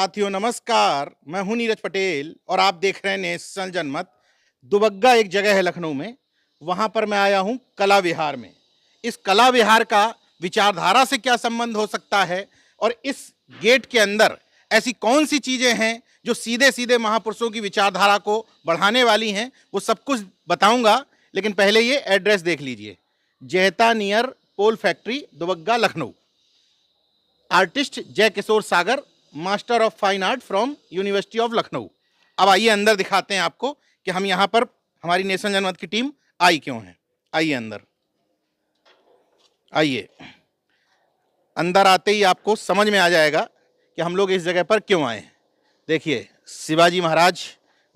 साथियों नमस्कार, मैं हूं नीरज पटेल और आप देख रहे हैं नेशनल जनमत। दुबग्गा एक जगह है लखनऊ में, वहां पर मैं आया हूं कला विहार में। इस कला विहार का विचारधारा से क्या संबंध हो सकता है और इस गेट के अंदर ऐसी कौन सी चीजें हैं जो सीधे सीधे महापुरुषों की विचारधारा को बढ़ाने वाली हैं, वो सब कुछ बताऊंगा। लेकिन पहले ये एड्रेस देख लीजिए, Jehta near pole factory, Dubagga, Lucknow. Artist Jai Kishore Sagar, master of fine art from university of Lucknow. अब आइए अंदर दिखाते हैं आपको कि हम यहाँ पर हमारी नेशनल जनमत की टीम आई क्यों है। आइए अंदर, आइए। अंदर आते ही आपको समझ में आ जाएगा कि हम लोग इस जगह पर क्यों आए हैं। देखिए, शिवाजी महाराज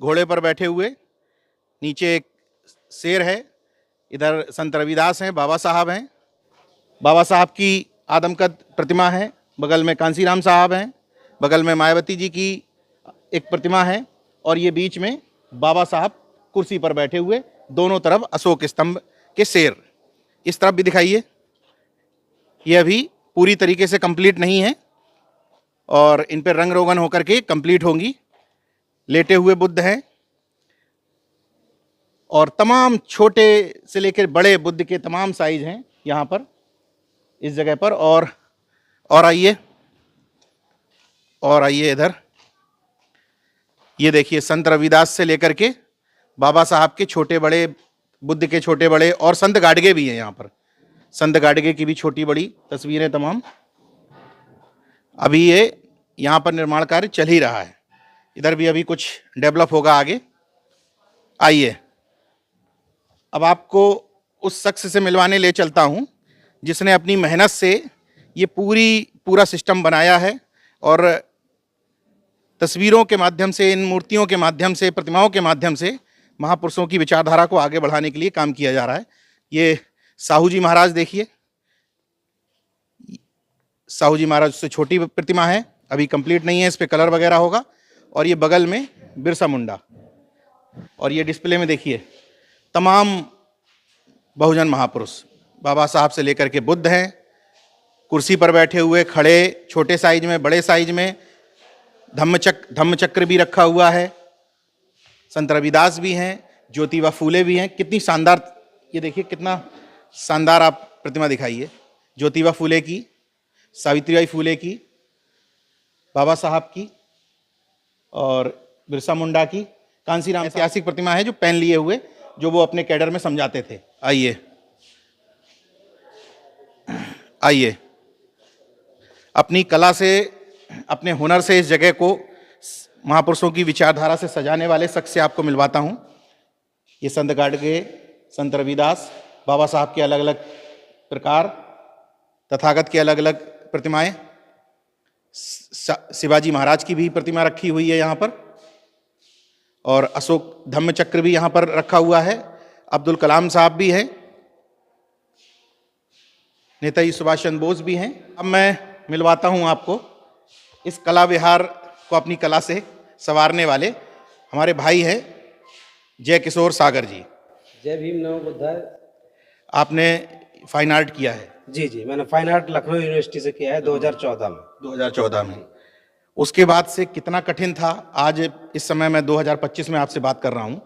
घोड़े पर बैठे हुए, नीचे एक शेर है, इधर संत रविदास हैं, बाबा साहब हैं, बाबा साहब की आदमकद प्रतिमा है, बगल में कांसीराम साहब हैं, बगल में मायावती जी की एक प्रतिमा है, और ये बीच में बाबा साहब कुर्सी पर बैठे हुए, दोनों तरफ अशोक स्तंभ के शेर। इस तरफ भी दिखाइए, ये अभी पूरी तरीके से कंप्लीट नहीं है और इन पर रंग रोगन होकर के कंप्लीट होंगी। लेटे हुए बुद्ध हैं और तमाम छोटे से लेकर बड़े बुद्ध के तमाम साइज हैं यहाँ पर इस जगह पर। और आइए इधर, ये देखिए संत रविदास से लेकर के बाबा साहब के छोटे बड़े, बुद्ध के छोटे बड़े, और संत गाडगे भी हैं यहाँ पर। संत गाडगे की भी छोटी बड़ी तस्वीरें तमाम। अभी ये यहाँ पर निर्माण कार्य चल ही रहा है, इधर भी अभी कुछ डेवलप होगा आगे। आइए अब आपको उस शख्स से मिलवाने ले चलता हूँ जिसने अपनी मेहनत से ये पूरा सिस्टम बनाया है और तस्वीरों के माध्यम से, इन मूर्तियों के माध्यम से, प्रतिमाओं के माध्यम से महापुरुषों की विचारधारा को आगे बढ़ाने के लिए काम किया जा रहा है। ये साहू जी महाराज देखिए, साहू जी महाराज से छोटी प्रतिमा है, अभी कंप्लीट नहीं है, इस पे कलर वगैरह होगा। और ये बगल में बिरसा मुंडा, और ये डिस्प्ले में देखिए तमाम बहुजन महापुरुष, बाबा साहब से लेकर के बुद्ध हैं, कुर्सी पर बैठे हुए, खड़े, छोटे साइज में, बड़े साइज में। धम्मचक्र भी रखा हुआ है, संत रविदास भी हैं, ज्योतिबा फूले भी हैं। कितनी शानदार, ये देखिए कितना शानदार आप प्रतिमा दिखाइए, ज्योतिबा फूले की, सावित्रीबाई फूले की, बाबा साहब की और बिरसा मुंडा की। कांसीराम ऐतिहासिक प्रतिमा है जो पेन लिए हुए, जो वो अपने कैडर में समझाते थे। आइए अपनी कला से, अपने हुनर से इस जगह को महापुरुषों की विचारधारा से सजाने वाले शख्स से आपको मिलवाता हूं। ये संत गाडगे, संत रविदास, बाबा साहब के अलग अलग प्रकार, तथागत के अलग अलग प्रतिमाएं, शिवाजी महाराज की भी प्रतिमा रखी हुई है यहाँ पर, और अशोक धम्मचक्र भी यहाँ पर रखा हुआ है। अब्दुल कलाम साहब भी हैं, नेताजी सुभाष चंद्र बोस भी हैं। अब मैं मिलवाता हूँ आपको इस कला विहार को अपनी कला से संवारने वाले हमारे भाई हैं जय किशोर सागर जी। जय भीम, नमो बुद्धाय। आपने फाइन आर्ट किया है? जी जी, मैंने फाइन आर्ट लखनऊ यूनिवर्सिटी से किया है 2014 में। 2014 में। उसके बाद से कितना कठिन था? आज इस समय मैं 2025 में आपसे बात कर रहा हूँ,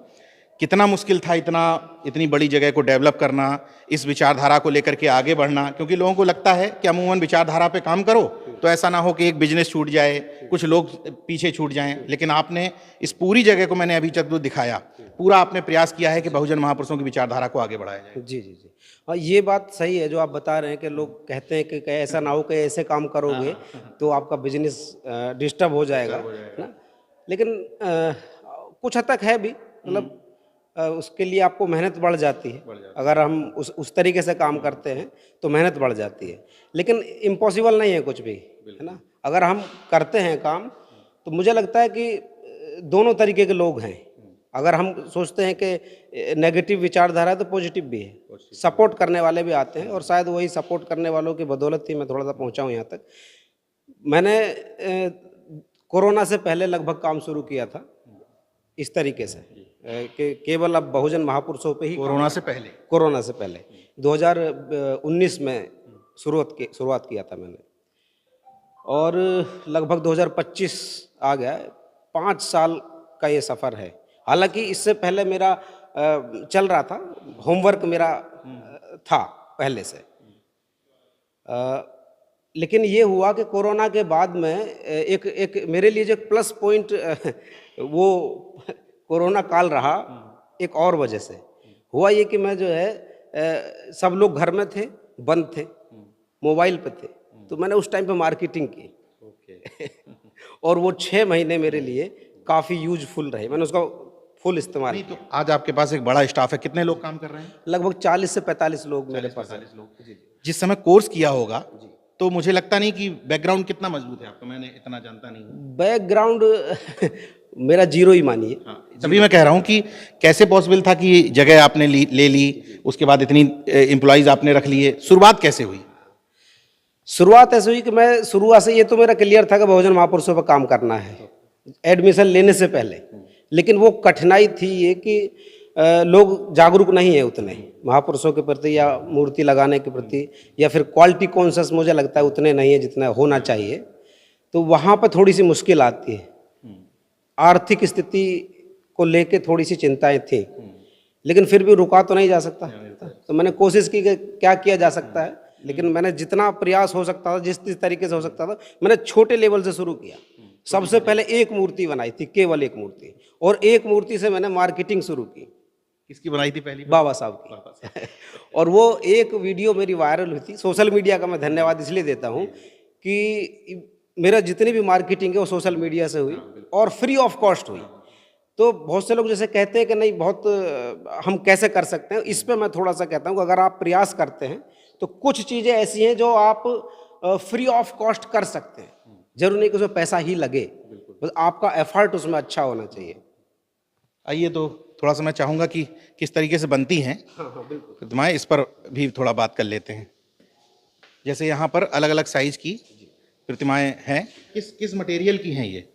कितना मुश्किल था इतनी बड़ी जगह को डेवलप करना, इस विचारधारा को लेकर के आगे बढ़ना? क्योंकि लोगों को लगता है कि अमूमन विचारधारा पे काम करो तो ऐसा ना हो कि एक बिजनेस छूट जाए, कुछ लोग पीछे छूट जाएं। लेकिन आपने इस पूरी जगह को, मैंने अभी तक दिखाया, पूरा आपने प्रयास किया है कि बहुजन महापुरुषों की विचारधारा को आगे बढ़ाया जाए। जी जी जी, और ये बात सही है जो आप बता रहे हैं कि लोग कहते हैं कि ऐसा ना हो कि ऐसे काम करोगे तो आपका बिजनेस डिस्टर्ब हो जाएगा ना। लेकिन कुछ हद तक है भी, मतलब उसके लिए आपको मेहनत बढ़ जाती है। अगर हम उस तरीके से काम करते हैं तो मेहनत बढ़ जाती है, लेकिन इम्पॉसिबल नहीं है कुछ भी, है ना। अगर हम करते हैं काम तो मुझे लगता है कि दोनों तरीके के लोग हैं। अगर हम सोचते हैं कि नेगेटिव विचारधारा है तो पॉजिटिव भी है, सपोर्ट करने वाले भी आते हैं, और शायद वही सपोर्ट करने वालों की बदौलत ही मैं थोड़ा सा पहुंचा हूं यहाँ तक। मैंने कोरोना से पहले लगभग काम शुरू किया था इस तरीके से कि केवल अब बहुजन महापुरुषों पे ही। कोरोना से पहले 2019 में शुरुआत किया था मैंने, और लगभग 2025 आ गया है। 5 साल का ये सफ़र है। हालांकि इससे पहले मेरा चल रहा था, होमवर्क मेरा था पहले से। लेकिन ये हुआ कि कोरोना के बाद में एक मेरे लिए जो प्लस पॉइंट वो कोरोना काल रहा एक और वजह से। हुआ ये कि मैं जो है सब लोग घर में थे, बंद थे, मोबाइल पे थे, तो मैंने उस टाइम पे मार्केटिंग की। और वो 6 महीने मेरे लिए काफ़ी यूजफुल रहे, मैंने उसका फुल इस्तेमाल नहीं किया। तो आज आपके पास एक बड़ा स्टाफ है, कितने लोग काम कर रहे हैं? लगभग 40 से 45 लोग मेरे पास हैं। 40 लोग। जिस समय कोर्स किया होगा तो मुझे लगता नहीं कि बैकग्राउंड कितना मजबूत है आपका, मैंने इतना जानता नहीं हूँ। बैकग्राउंड मेरा जीरो ही मानिए। तभी मैं कह रहा हूँ कि कैसे पॉसिबल था कि जगह आपने ले ली, उसके बाद इतनी एम्प्लॉयज़ आपने रख लिए, शुरुआत कैसे हुई? शुरुआत ऐसे हुई कि मैं शुरुआत से ये तो मेरा क्लियर था कि बहुजन महापुरुषों पर काम करना है एडमिशन लेने से पहले। लेकिन वो कठिनाई थी ये कि लोग जागरूक नहीं है उतने महापुरुषों के प्रति या मूर्ति लगाने के प्रति, या फिर क्वालिटी कॉन्शियस मुझे लगता है उतने नहीं है जितना होना चाहिए। तो वहाँ पर थोड़ी सी मुश्किल आती है। आर्थिक स्थिति को लेके थोड़ी सी चिंताएं थी, लेकिन फिर भी रुका तो नहीं जा सकता। तो मैंने कोशिश की कि क्या किया जा सकता है, लेकिन मैंने जितना प्रयास हो सकता था, जिस तरीके से हो सकता था, मैंने छोटे लेवल से शुरू किया। सबसे पहले एक मूर्ति बनाई थी, केवल एक मूर्ति, और एक मूर्ति से मैंने मार्केटिंग शुरू की। किसकी बनाई थी पहली? बाबा साहब की। और वो एक वीडियो मेरी वायरल हुई थी। सोशल मीडिया का मैं धन्यवाद इसलिए देता हूँ कि मेरा जितनी भी मार्केटिंग है वो सोशल मीडिया से हुई और फ्री ऑफ कॉस्ट हुई। तो बहुत से लोग जैसे कहते हैं कि नहीं बहुत हम कैसे कर सकते हैं, इस पे मैं थोड़ा सा कहता हूँ कि अगर आप प्रयास करते हैं तो कुछ चीज़ें ऐसी हैं जो आप फ्री ऑफ कॉस्ट कर सकते हैं। जरूर नहीं कि उसमें पैसा ही लगे, बस आपका एफर्ट उसमें अच्छा होना चाहिए। आइए तो थोड़ा सा मैं चाहूँगा कि किस तरीके से बनती हैं प्रतिमाएं, इस पर भी थोड़ा बात कर लेते हैं। जैसे यहाँ पर अलग अलग साइज की प्रतिमाएं हैं, किस मटेरियल की हैं ये?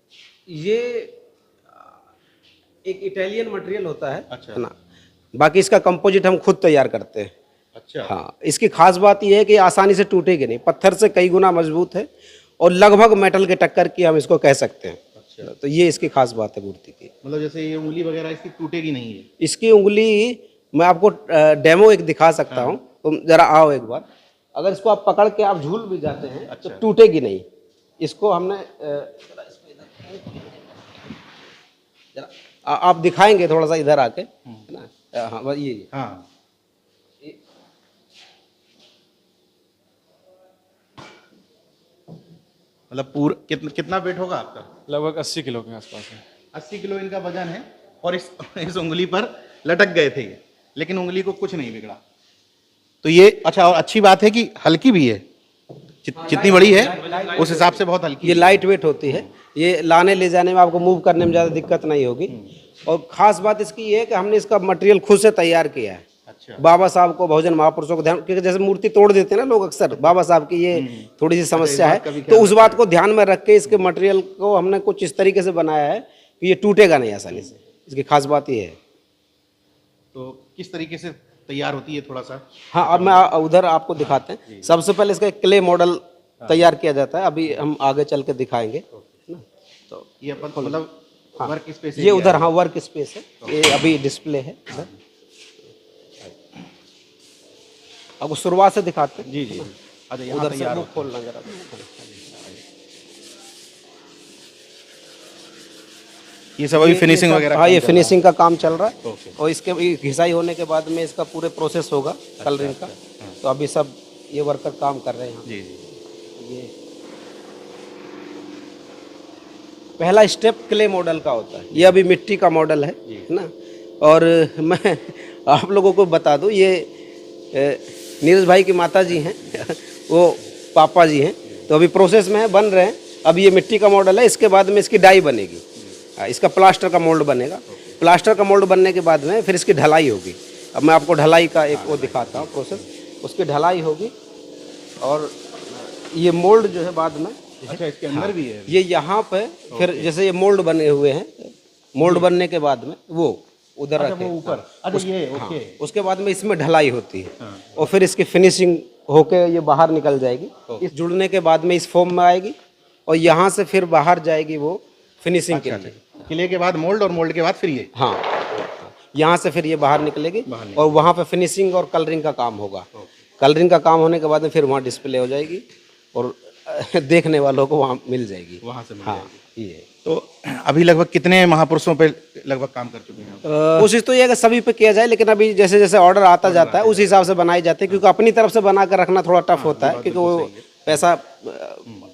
एक इटालियन मटेरियल होता है। अच्छा। है ना, बाकी इसका कंपोजिट हम खुद तैयार करते हैं। अच्छा। हाँ, इसकी खास बात यह है कि आसानी से टूटेगी नहीं, पत्थर से कई गुना मजबूत है और लगभग मेटल के टक्कर की हम इसको कह सकते हैं। अच्छा। तो ये इसकी खास बात है मूर्ति की। मतलब जैसे ये उंगली वगैरह इसकी टूटेगी नहीं है? इसकी उंगली मैं आपको डेमो एक दिखा सकता हूँ। तुम जरा आओ एक बार। अगर इसको आप पकड़ के आप झूल भी जाते हैं तो टूटेगी नहीं। इसको हमने जरा आप दिखाएंगे थोड़ा सा इधर आके, है ना? हाँ बस ये। हाँ। मतलब पूरा कितना वेट होगा आपका? लगभग 80 किलो के आसपास है। 80 किलो इनका वजन है। और इस उंगली पर लटक गए थे ये, लेकिन उंगली को कुछ नहीं बिगड़ा। तो ये अच्छा, और अच्छी बात है कि हल्की भी है, जितनी बड़ी है उस हिसाब से बहुत हल्की। ये लाइट वेट होती है, ये लाने ले जाने में आपको मूव करने में ज़्यादा दिक्कत नहीं होगी। और ख़ास बात इसकी ये है कि हमने इसका मटेरियल खुद से तैयार किया है। अच्छा। बाबा साहब को, बहुजन महापुरुषों को ध्यान, क्योंकि जैसे मूर्ति तोड़ देते हैं ना लोग अक्सर, बाबा साहब की ये थोड़ी सी समस्या है, तो उस बात को ध्यान में रख के इसके मटेरियल को हमने कुछ इस तरीके से बनाया है कि ये टूटेगा नहीं आसानी से। इसकी खास बात ये है। तो किस तरीके से तैयार होती है थोड़ा सा? हाँ, अब मैं उधर आपको दिखाते हैं। सबसे पहले इसका क्ले मॉडल तैयार किया जाता है, अभी हम आगे चल के दिखाएंगे ना। तो ये अपन मतलब वर्क स्पेस ये उधर, हाँ वर्क स्पेस है, ये अभी डिस्प्ले है इधर। आपको शुरुआत से दिखाते हैं। जी जी। अच्छा, यहाँ उधर से तैयार मुंह खोलना जरा। ये सब अभी फिनिशिंग वगैरह? हाँ, ये फिनिशिंग का काम चल रहा है। और इसके घिसाई होने के बाद में इसका पूरे प्रोसेस होगा कलरिंग का। तो अभी सब ये वर्कर काम कर रहे हैं। जी जी। ये पहला स्टेप क्ले मॉडल का होता है, ये अभी मिट्टी का मॉडल है ना। और मैं आप लोगों को बता दूं, ये नीरज भाई की माता जी हैं, वो पापा जी हैं। तो अभी प्रोसेस में है, बन रहे हैं। अब ये मिट्टी का मॉडल है, इसके बाद में इसकी डाई बनेगी, इसका प्लास्टर का मोल्ड बनेगा। प्लास्टर का मोल्ड बनने के बाद में फिर इसकी ढलाई होगी। अब मैं आपको ढलाई का एक वो दिखाता हूँ प्रोसेस। उसकी ढलाई होगी और ये मोल्ड जो है बाद में, अच्छा, इसके अंदर भी है ये यहाँ पे फिर जैसे ये मोल्ड बने हुए हैं, मोल्ड बनने के बाद में वो उधर रखे ऊपर। अच्छा, ये ओके। उसके बाद में इसमें ढलाई होती है और फिर इसकी फिनिशिंग होके ये बाहर निकल जाएगी। इस जुड़ने के बाद में इस फॉर्म में आएगी और यहाँ से फिर बाहर जाएगी वो फिनिशिंग के लिए। किले के बाद मोल्ड और मोल्ड के बाद फिर ये। हाँ, यहाँ से फिर ये बाहर निकलेगी और वहाँ पे फिनिशिंग और कलरिंग का काम होगा। कलरिंग का काम होने के बाद में फिर वहाँ डिस्प्ले हो जाएगी और देखने वालों को वहाँ मिल जाएगी। वहाँ से मिल हाँ, जाएगी। ये तो अभी लगभग कितने महापुरुषों पे लगभग काम कर चुके हैं? कोशिश तो ये है कि सभी पे किया जाए, लेकिन अभी जैसे जैसे ऑर्डर आता जाता है उस हिसाब से बनाई जाती है, क्योंकि अपनी तरफ से बना कर रखना थोड़ा टफ होता है, क्योंकि वो पैसा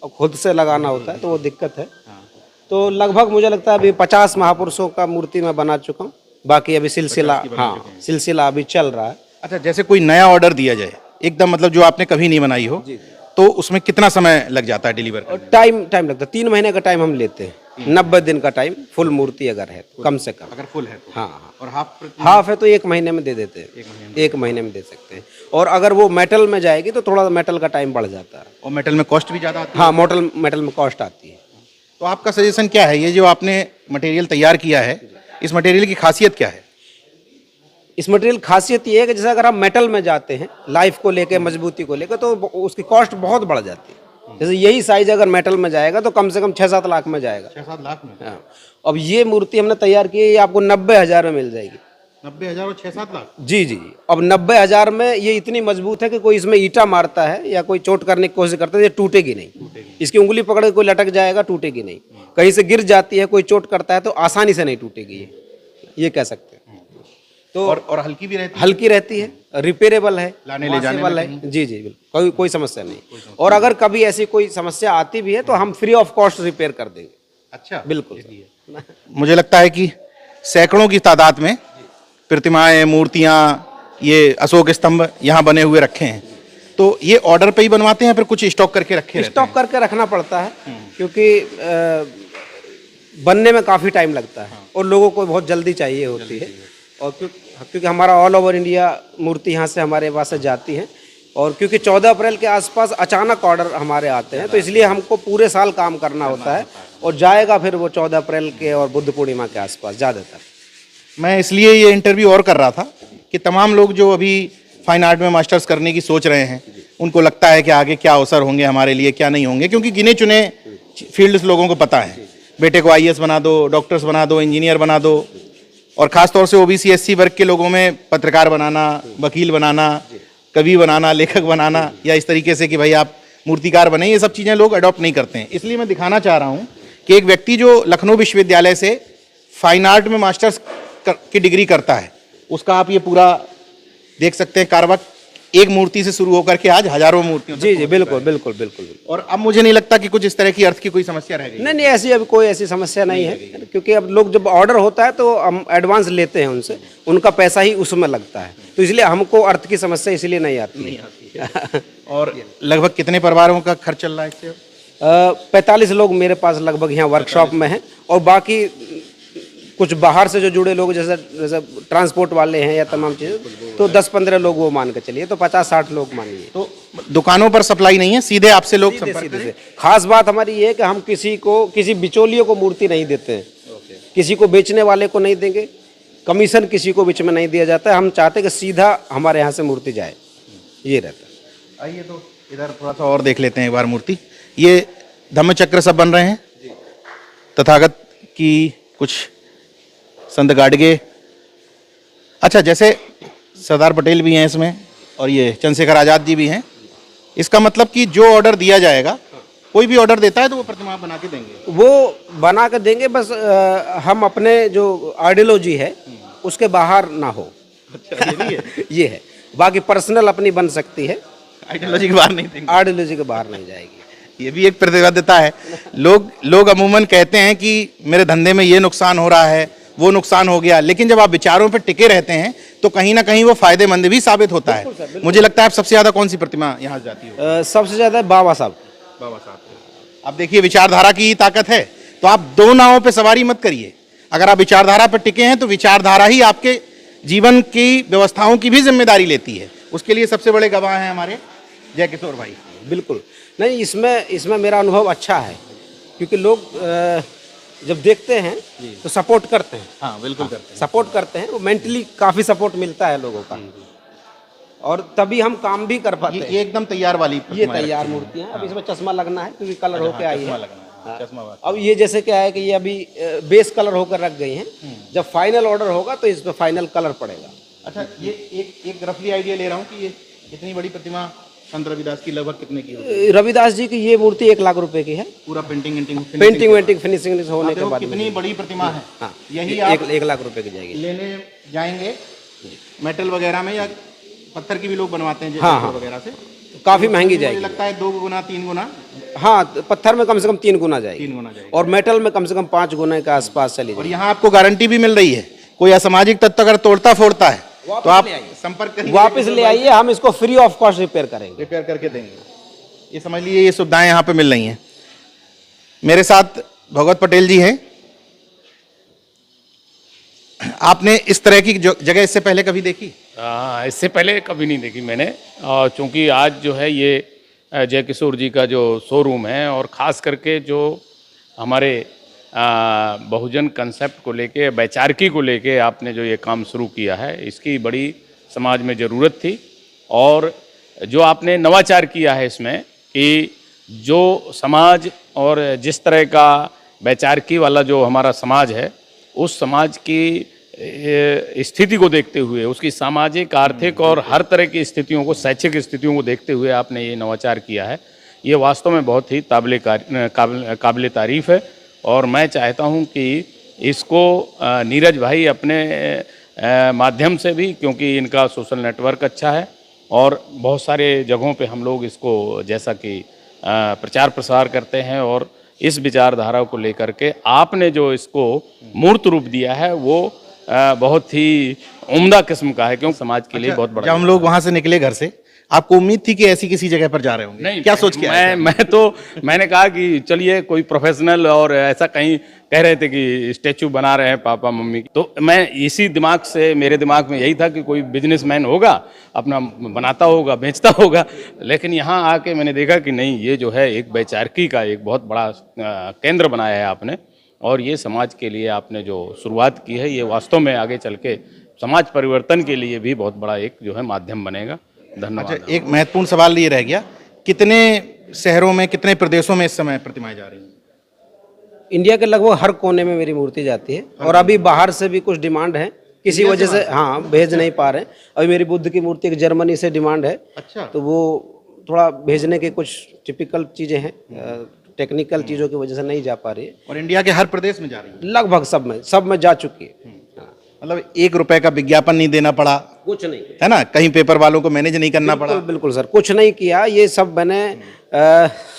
खुद से लगाना होता है, तो वो दिक्कत है। तो लगभग मुझे लगता है अभी 50 महापुरुषों का मूर्ति मैं बना चुका हूँ। बाकी अभी सिलसिला, हाँ, सिलसिला अभी चल रहा है। अच्छा, जैसे कोई नया ऑर्डर दिया जाए एकदम, मतलब जो आपने कभी नहीं बनाई हो, तो उसमें कितना समय लग जाता है डिलीवर करने में? टाइम लगता है, 3 महीने का टाइम हम लेते हैं, 90 दिन का टाइम, फुल मूर्ति अगर है तो, कम से कम। अगर फुल है तो? हाँ, और हाफ है तो 1 महीने में दे देते हैं, 1 महीने में दे सकते हैं। और अगर वो मेटल में जाएगी तो थोड़ा मेटल का टाइम बढ़ जाता है। और मेटल में कॉस्ट भी ज़्यादा आती है? हाँ, मेटल में कॉस्ट आती है। तो आपका सजेशन क्या है, ये जो आपने मटेरियल तैयार किया है, इस मटेरियल की खासियत क्या है? इस मटेरियल खासियत ये है कि जैसे अगर हम मेटल में जाते हैं लाइफ को लेके, मजबूती को लेकर, तो उसकी कॉस्ट बहुत बढ़ जाती है। जैसे यही साइज अगर मेटल में जाएगा तो कम से कम 6-7 लाख में जाएगा। 6-7 लाख में? हाँ। अब ये मूर्ति हमने तैयार की है, ये आपको 90,000 में मिल जाएगी। 90,000 और 6-7 लाख? जी जी। अब 90,000 में ये इतनी मजबूत है कि कोई इसमें ईंटा मारता है या कोई चोट करने की कोशिश करता है, ये टूटेगी नहीं। इसकी उंगली पकड़ के कोई लटक जाएगा, टूटेगी नहीं। कहीं से गिर जाती है, कोई चोट करता है तो आसानी से नहीं टूटेगी ये कह सकते हैं। तो और हल्की भी रहती है? हल्की रहती है, रिपेयरेबल है, लाने ले जाने में है। जी जी, बिल्कुल, कोई समस्या नहीं। और अगर कभी ऐसी कोई समस्या आती भी है तो हम फ्री ऑफ कॉस्ट रिपेयर कर देंगे। अच्छा, बिल्कुल। मुझे लगता है कि सैकड़ों की तादाद में प्रतिमाएं, मूर्तियां, ये अशोक स्तंभ यहाँ बने हुए रखे हैं। तो ये ऑर्डर पे ही बनवाते हैं, फिर कुछ स्टॉक करके रखे रहते हैं? स्टॉक करके रखना पड़ता है, क्योंकि बनने में काफ़ी टाइम लगता है और लोगों को बहुत जल्दी चाहिए होती है। और क्योंकि हमारा ऑल ओवर इंडिया मूर्ति यहाँ से हमारे पास से जाती हैं, और क्योंकि 14 अप्रैल के आसपास अचानक ऑर्डर हमारे आते हैं, तो इसलिए हमको पूरे साल काम करना होता है और जाएगा फिर वो 14 अप्रैल के और बुद्ध पूर्णिमा के आसपास ज़्यादातर। मैं इसलिए ये इंटरव्यू और कर रहा था कि तमाम लोग जो अभी फाइन आर्ट में मास्टर्स करने की सोच रहे हैं, उनको लगता है कि आगे क्या अवसर होंगे हमारे लिए, क्या नहीं होंगे, क्योंकि गिने चुने फील्ड्स लोगों को पता है। बेटे को IAS बना दो, डॉक्टर्स बना दो, इंजीनियर बना दो, और ख़ास तौर से OBC SC वर्ग के लोगों में पत्रकार बनाना, वकील बनाना, कवि बनाना, लेखक बनाना, या इस तरीके से कि भाई आप मूर्तिकार बने, ये सब चीज़ें लोग अडॉप्ट नहीं करते हैं। इसलिए मैं दिखाना चाह रहा हूँ कि एक व्यक्ति जो लखनऊ विश्वविद्यालय से फाइन आर्ट में मास्टर्स की डिग्री करता है, उसका आप ये पूरा देख सकते हैं कारवा, एक मूर्ति से शुरू होकर के आज हजारों मूर्तियों तक। जी जी, बिल्कुल बिल्कुल बिल्कुल। और अब मुझे नहीं लगता कि कुछ इस तरह की अर्थ की कोई समस्या रह गई। नहीं, ऐसी अभी कोई ऐसी समस्या नहीं है, क्योंकि अब लोग जब ऑर्डर होता है तो हम एडवांस लेते हैं उनसे, उनका पैसा ही उसमें लगता है, तो इसलिए हमको अर्थ की समस्या इसलिए नहीं आती है। और लगभग कितने परिवारों का खर्च चल रहा है इससे? 45 लोग मेरे पास लगभग यहाँ वर्कशॉप में हैं, और बाकी कुछ बाहर से जो जुड़े लोग, जैसे ट्रांसपोर्ट वाले हैं या तमाम चीज़ें, तो 10-15 लोग वो मान के चलिए, तो 50-60 लोग मानिए। तो दुकानों पर सप्लाई नहीं है, सीधे आपसे लोग संपर्क करें? खास बात हमारी ये है कि हम किसी बिचौलियों को मूर्ति नहीं देते हैं, किसी को बेचने वाले को नहीं देंगे, कमीशन किसी को बीच में नहीं दिया जाता है। हम चाहते हैं कि सीधा हमारे यहाँ से मूर्ति जाए, ये रहता है। आइए तो इधर थोड़ा सा और देख लेते हैं एक बार मूर्ति। ये धम्मचक्र सब बन रहे हैं, तथागत की, कुछ संत गाडगे। अच्छा, जैसे सरदार पटेल भी हैं इसमें, और ये चंद्रशेखर आज़ाद जी भी हैं। इसका मतलब कि जो ऑर्डर दिया जाएगा, कोई भी ऑर्डर देता है तो वो प्रतिमा बना के देंगे? वो बना के देंगे, बस हम अपने जो आइडियोलॉजी है उसके बाहर ना हो। अच्छा, ये भी है? ये है, बाकी पर्सनल अपनी बन सकती है, आइडियोलॉजी के बाहर नहीं देंगे? आइडियोलॉजी के बाहर नहीं जाएगी। ये भी एक प्रतिबद्धता है। लोग अमूमन कहते हैं कि मेरे धंधे में ये नुकसान हो रहा है, वो नुकसान हो गया, लेकिन जब आप विचारों पर टिके रहते हैं तो कहीं ना कहीं वो फायदेमंद भी साबित होता है। मुझे लगता है आप सबसे ज्यादा कौन सी प्रतिमा यहाँ जाती हो? सबसे ज्यादा बाबा साहब। बाबा साहब। आप देखिए, विचारधारा की ही ताकत है, तो आप दो नावों पे सवारी मत करिए। अगर आप विचारधारा पर टिके हैं तो विचारधारा ही आपके जीवन की व्यवस्थाओं की भी जिम्मेदारी लेती है। उसके लिए सबसे बड़े गवाह हैं हमारे जय किशोर भाई। बिल्कुल नहीं, इसमें मेरा अनुभव अच्छा है, क्योंकि लोग जब देखते हैं तो सपोर्ट करते हैं। हाँ, बिल्कुल करते हैं, सपोर्ट करते हैं, वो मेंटली काफ़ी सपोर्ट मिलता है लोगों का, और तभी हम काम भी कर पाते हैं। ये एकदम तैयार वाली ये तैयार मूर्तियाँ, अब इसमें चश्मा लगना है क्योंकि कलर होके आई है। चश्मा वाला। अब ये जैसे क्या है कि ये अभी बेस कलर होकर रख गई हैं, जब फाइनल ऑर्डर होगा तो इस पे फाइनल कलर पड़ेगा। अच्छा, ये एक रफली आइडिया ले रहा हूँ कि ये इतनी बड़ी प्रतिमा संत रविदास की लगभग कितने की होगी? रविदास जी की ये मूर्ति 1 लाख रुपए की है, पूरा पेंटिंग फिनिशिंग होने के बाद कितनी बड़ी प्रतिमा है। हाँ, यही एक आप 1 लाख रुपए की जाएगी। लेने जाएंगे मेटल वगैरह में, या पत्थर की भी लोग बनवाते हैं हाँ, हाँ। वगैरह से, काफी महंगी मुझे जाएगी। लगता है 2 गुना 3 गुना, हाँ, पत्थर में कम से कम 3 गुना जाएगी, 3 गुना जाएगी, और मेटल में कम से कम 5 गुना के आसपास चली और जाएगी। यहाँ आपको गारंटी भी मिल रही है। कोई असामाजिक तत्व अगर तोड़ता फोड़ता है तो आप संपर्क करिए, वापस ले आइए, हम इसको फ्री ऑफ कॉस्ट रिपेयर करेंगे, रिपेयर करके देंगे। ये समझ लीजिए, ये सुविधाएं यहाँ पे मिल रही हैं। मेरे साथ भगवत पटेल जी हैं। आपने इस तरह की जगह इससे पहले कभी देखी? इससे पहले कभी नहीं देखी मैंने, और चूँकि आज जो है ये जय किशोर जी का जो शोरूम है, और ख़ास करके जो हमारे बहुजन कंसेप्ट को लेके, वैचारिकी को लेके आपने जो ये काम शुरू किया है, इसकी बड़ी समाज में ज़रूरत थी। और जो आपने नवाचार किया है इसमें कि जो समाज और जिस तरह का वैचारिकी वाला जो हमारा समाज है, उस समाज की स्थिति को देखते हुए, उसकी सामाजिक, आर्थिक और हर तरह की स्थितियों को, शैक्षिक स्थितियों को देखते हुए आपने ये नवाचार किया है। ये वास्तव में बहुत ही काबिल तारीफ़ है, और मैं चाहता हूं कि इसको नीरज भाई अपने माध्यम से भी, क्योंकि इनका सोशल नेटवर्क अच्छा है और बहुत सारे जगहों पे हम लोग इसको जैसा कि प्रचार प्रसार करते हैं, और इस विचारधारा को लेकर के आपने जो इसको मूर्त रूप दिया है वो बहुत ही उम्दा किस्म का है, क्योंकि समाज के लिए बहुत बड़ा। जब हम लोग वहां से निकले घर से, आपको उम्मीद थी कि ऐसी किसी जगह पर जा रहे होंगे? नहीं, क्या सोच के आए थे? मैंने कहा कि चलिए कोई प्रोफेशनल, और ऐसा कहीं कह रहे थे कि स्टैचू बना रहे हैं पापा मम्मी की, तो मैं इसी दिमाग से, मेरे दिमाग में यही था कि कोई बिजनेसमैन होगा, अपना बनाता होगा, बेचता होगा। लेकिन यहाँ आके मैंने देखा कि नहीं, ये जो है एक वैचारिकी का एक बहुत बड़ा केंद्र बनाया है आपने, और ये समाज के लिए आपने जो शुरुआत की है, ये वास्तव में आगे चल के समाज परिवर्तन के लिए भी बहुत बड़ा एक जो है माध्यम बनेगा। धन्यवाद। अच्छा, एक महत्वपूर्ण सवाल ये रह गया, कितने शहरों में, कितने प्रदेशों में इस समय प्रतिमाएं जा रही हैं? इंडिया के लगभग हर कोने में मेरी मूर्ति जाती है, और अभी बाहर से भी कुछ डिमांड है, किसी वजह से हाँ भेज नहीं पा रहे। अभी मेरी बुद्ध की मूर्ति एक जर्मनी से डिमांड है। अच्छा। तो वो थोड़ा भेजने के कुछ टिपिकल चीज़ें हैं, टेक्निकल चीज़ों की वजह से नहीं जा पा रही है। और इंडिया के हर प्रदेश में जा रही है? लगभग सब में जा चुकी है। मतलब 1 रुपए का विज्ञापन नहीं देना पड़ा, कुछ नहीं है ना? कहीं पेपर वालों को मैनेज नहीं करना पड़ा? बिल्कुल सर, कुछ नहीं किया। ये सब मैंने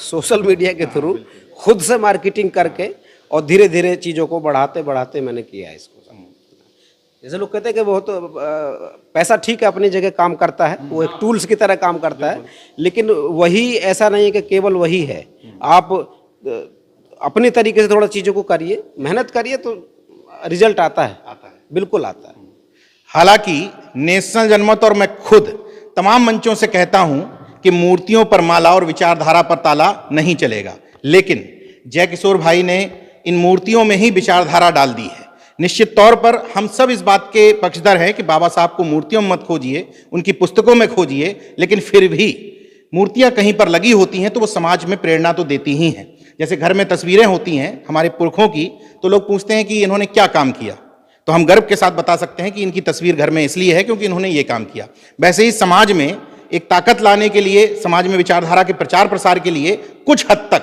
सोशल मीडिया के थ्रू खुद से मार्केटिंग करके और धीरे धीरे चीज़ों को बढ़ाते बढ़ाते मैंने किया है इसको। जैसे लोग कहते हैं कि बहुत पैसा ठीक है, अपनी जगह काम करता है, वो एक टूल्स की तरह काम करता है, लेकिन वही ऐसा नहीं है कि केवल वही है। आप अपने तरीके से थोड़ा चीज़ों को करिए, मेहनत करिए, तो रिजल्ट आता है, बिल्कुल आता है। हालांकि नेशनल जनमत और मैं खुद तमाम मंचों से कहता हूं कि मूर्तियों पर माला और विचारधारा पर ताला नहीं चलेगा, लेकिन जय किशोर भाई ने इन मूर्तियों में ही विचारधारा डाल दी है। निश्चित तौर पर हम सब इस बात के पक्षधर हैं कि बाबा साहब को मूर्तियों में मत खोजिए, उनकी पुस्तकों में खोजिए, लेकिन फिर भी मूर्तियां कहीं पर लगी होती हैं तो वो समाज में प्रेरणा तो देती ही हैं। जैसे घर में तस्वीरें होती हैं हमारे पुरखों की, तो लोग पूछते हैं कि इन्होंने क्या काम किया, तो हम गर्व के साथ बता सकते हैं कि इनकी तस्वीर घर में इसलिए है क्योंकि इन्होंने ये काम किया। वैसे ही समाज में एक ताकत लाने के लिए, समाज में विचारधारा के प्रचार प्रसार के लिए कुछ हद तक,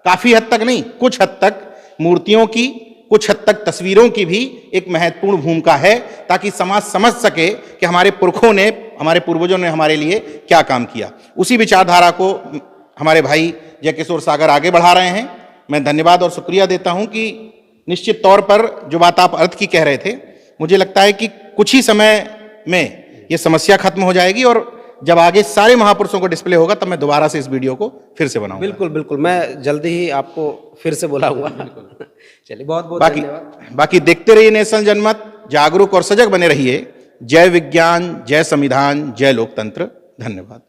काफी हद तक नहीं, कुछ हद तक मूर्तियों की, कुछ हद तक तस्वीरों की भी एक महत्वपूर्ण भूमिका है, ताकि समाज समझ सके कि हमारे पुरखों ने, हमारे पूर्वजों ने हमारे लिए क्या काम किया। उसी विचारधारा को हमारे भाई जय किशोर सागर आगे बढ़ा रहे हैं। मैं धन्यवाद और शुक्रिया देता हूं कि निश्चित तौर पर जो बात आप अर्थ की कह रहे थे, मुझे लगता है कि कुछ ही समय में ये समस्या खत्म हो जाएगी, और जब आगे सारे महापुरुषों को डिस्प्ले होगा तब मैं दोबारा से इस वीडियो को फिर से बनाऊंगा। बिल्कुल बिल्कुल, मैं जल्दी ही आपको फिर से बुलाऊंगा। चलिए, बहुत बहुत धन्यवाद। बाकी देखते रहिए नेशनल जनमत, जागरूक और सजग बने रहिए। जय विज्ञान, जय संविधान, जय लोकतंत्र। धन्यवाद।